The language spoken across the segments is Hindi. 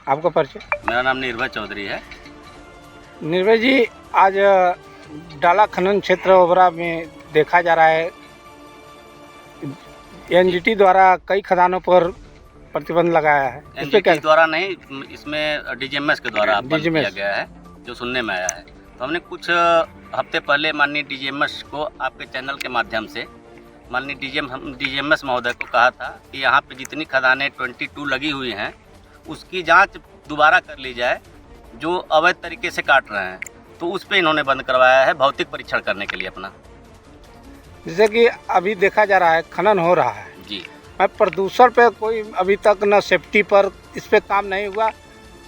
आपका परिचय? मेरा नाम निर्भय चौधरी है। निर्भय जी, आज डाला खनन क्षेत्र ओबरा में देखा जा रहा है एनजीटी द्वारा कई खदानों पर प्रतिबंध लगाया है। इस पे क्या? एनजीटी द्वारा नहीं, इसमें डीजीएमएस के द्वारा बंद किया गया है, जो सुनने में आया है। तो हमने कुछ हफ्ते पहले माननीय डीजीएमएस को आपके चैनल के माध्यम से माननीय डीजीएमएस महोदय को कहा था कि यहाँ पे जितनी खदानें 22 लगी हुई हैं उसकी जांच दोबारा कर ली जाए, जो अवैध तरीके से काट रहे हैं। तो उस पे इन्होंने बंद करवाया है भौतिक परीक्षण करने के लिए अपना। जैसे कि अभी देखा जा रहा है खनन हो रहा है जी, प्रदूषण पे कोई अभी तक न सेफ्टी पर इस पे काम नहीं हुआ,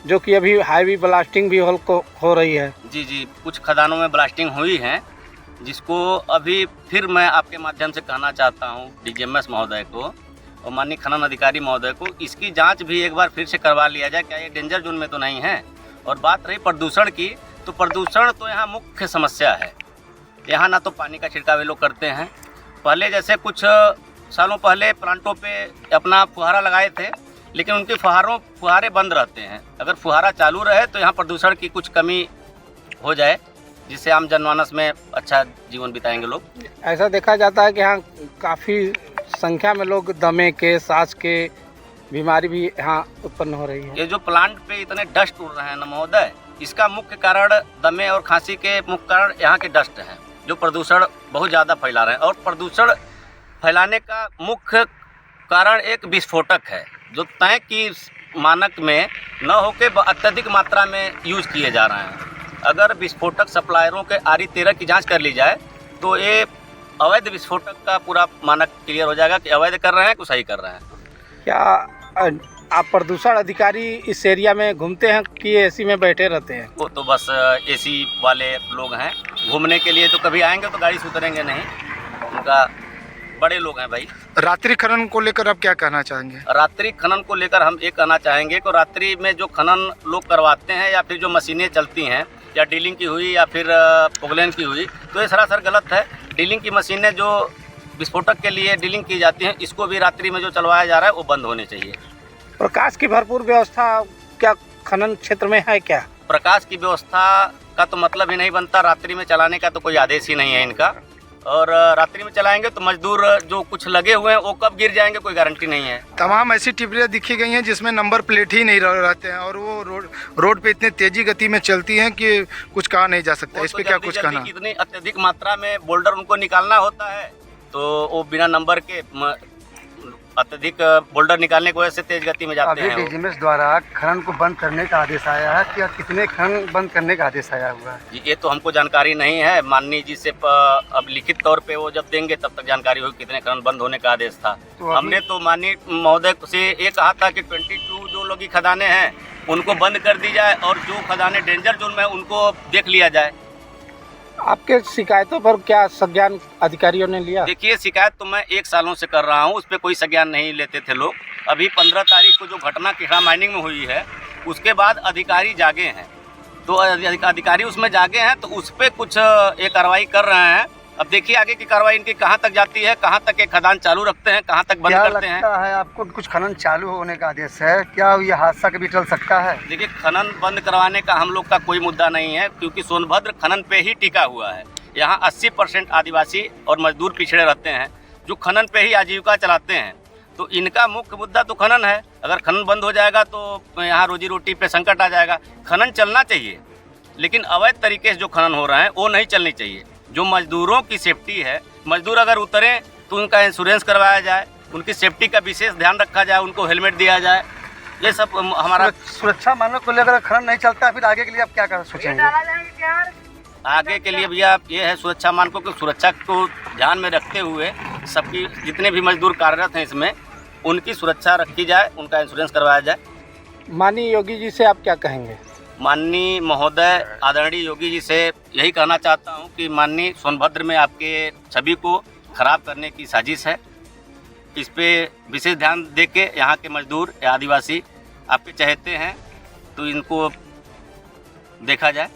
जो कि अभी हाईवे ब्लास्टिंग भी हो रही है। जी, कुछ खदानों में ब्लास्टिंग हुई है, जिसको अभी फिर मैं आपके माध्यम से कहना चाहता हूँ डीजीएमएस महोदय को और माननीय खनन अधिकारी महोदय को, इसकी जांच भी एक बार फिर से करवा लिया जाए, क्या ये डेंजर जोन में तो नहीं है। और बात रही प्रदूषण की, तो प्रदूषण तो यहाँ मुख्य समस्या है। यहाँ ना तो पानी का छिड़काव ये लोग करते हैं, पहले जैसे कुछ सालों पहले प्लांटों पे अपना फुहारा लगाए थे, लेकिन उनके फुहारे बंद रहते हैं। अगर फुहारा चालू रहे तो यहाँ प्रदूषण की कुछ कमी हो जाए, जिससे आम जनमानस में अच्छा जीवन बिताएंगे लोग। ऐसा देखा जाता है कि यहाँ काफ़ी संख्या में लोग दमे के, सांस के बीमारी भी यहाँ उत्पन्न हो रही है। ये जो प्लांट पे इतने डस्ट उड़ रहे हैं ना महोदय, इसका मुख्य कारण दमे और खांसी के मुख्य कारण यहाँ के डस्ट हैं, जो प्रदूषण बहुत ज़्यादा फैला रहे हैं। और प्रदूषण फैलाने का मुख्य कारण एक विस्फोटक है, जो तय की मानक में न होके अत्यधिक मात्रा में यूज किए जा रहे हैं। अगर विस्फोटक सप्लायरों के RE 13 की जांच कर ली जाए तो ये अवैध विस्फोटक का पूरा मानक क्लियर हो जाएगा कि अवैध कर रहे हैं कि सही कर रहे हैं। क्या आप प्रदूषण अधिकारी इस एरिया में घूमते हैं कि एसी में बैठे रहते हैं? वो तो बस एसी वाले लोग हैं, घूमने के लिए तो कभी आएंगे तो गाड़ी से उतरेंगे नहीं, उनका बड़े लोग हैं भाई। रात्रि खनन को लेकर आप क्या कहना चाहेंगे? रात्रि खनन को लेकर हम ये कहना चाहेंगे कि रात्रि में जो खनन लोग करवाते हैं या फिर जो मशीनें चलती हैं, या डीलिंग की हुई या फिर पोगलेन की हुई, तो ये सरासर गलत है। डीलिंग की मशीनें जो विस्फोटक के लिए डीलिंग की जाती हैं, इसको भी रात्रि में जो चलवाया जा रहा है वो बंद होनी चाहिए। प्रकाश की भरपूर व्यवस्था क्या खनन क्षेत्र में है क्या? प्रकाश की व्यवस्था का तो मतलब ही नहीं बनता, रात्रि में चलाने का तो कोई आदेश ही नहीं है इनका। और रात्रि में चलाएंगे तो मजदूर जो कुछ लगे हुए हैं वो कब गिर जाएंगे कोई गारंटी नहीं है। तमाम ऐसी टिप्पणियाँ दिखी गई हैं जिसमें नंबर प्लेट ही नहीं रहते हैं और वो रोड पे इतने तेजी गति में चलती हैं कि कुछ कहा नहीं जा सकता। इस पे क्या कुछ कहना? इतनी अत्यधिक मात्रा में बोल्डर उनको निकालना होता है, तो वो बिना नंबर के अत्यधिक बोल्डर निकालने की वजह से तेज गति में जाते हैं। डीजीएमएस द्वारा खनन को बंद करने का आदेश आया है, क्या कितने खनन बंद करने का आदेश आया हुआ है? ये तो हमको जानकारी नहीं है, माननीय जी से अब लिखित तौर पे वो जब देंगे तब तक जानकारी होगी कितने खनन बंद होने का आदेश था। तो हमने तो माननीय महोदय से ये कहा था कि 22 जो लोग खदानें हैं उनको बंद कर दी जाए और जो खदानें डेंजर जोन में उनको देख लिया जाए। आपके शिकायतों पर क्या संज्ञान अधिकारियों ने लिया? देखिए, शिकायत तो मैं 1 सालों से कर रहा हूँ, उस पर कोई संज्ञान नहीं लेते थे लोग। अभी 15 तारीख को जो घटना किला माइनिंग में हुई है उसके बाद अधिकारी जागे हैं, तो अधिकारी उसमें जागे हैं तो उस पर कुछ ये कार्रवाई कर रहे हैं। अब देखिए आगे की कार्रवाई इनकी कहाँ तक जाती है, कहाँ तक ये खदान चालू रखते हैं, कहाँ तक बंद करते हैं। क्या लगता है आपको कुछ खनन चालू होने का आदेश है, क्या ये हादसा कभी टल सकता है? देखिए, खनन बंद करवाने का हम लोग का कोई मुद्दा नहीं है, क्योंकि सोनभद्र खनन पे ही टिका हुआ है। यहाँ 80% आदिवासी और मजदूर पिछड़े रहते हैं, जो खनन पे ही आजीविका चलाते हैं। तो इनका मुख्य मुद्दा तो खनन है। अगर खनन बंद हो जाएगा तो यहाँ रोजी रोटी पे संकट आ जाएगा। खनन चलना चाहिए, लेकिन अवैध तरीके से जो खनन हो रहे हैं वो नहीं चलनी चाहिए। जो मजदूरों की सेफ्टी है, मजदूर अगर उतरें तो उनका इंश्योरेंस करवाया जाए, उनकी सेफ्टी का विशेष ध्यान रखा जाए, उनको हेलमेट दिया जाए। ये सब हमारा सुरक्षा मानक को लेकर खनन नहीं चलता, फिर आगे के लिए आप क्या कर सोचेंगे? आगे के लिए भैया ये है सुरक्षा मानकों की सुरक्षा को ध्यान में रखते हुए सबकी जितने भी मजदूर कार्यरत हैं इसमें उनकी सुरक्षा रखी जाए, उनका इंश्योरेंस करवाया जाए। माननीय योगी जी से आप क्या कहेंगे? माननीय महोदय आदरणीय योगी जी से यही कहना चाहता हूं कि माननीय सोनभद्र में आपके छवि को खराब करने की साजिश है। इस पे विशेष ध्यान दे के यहाँ के मजदूर या आदिवासी आपके चहेते हैं, तो इनको देखा जाए।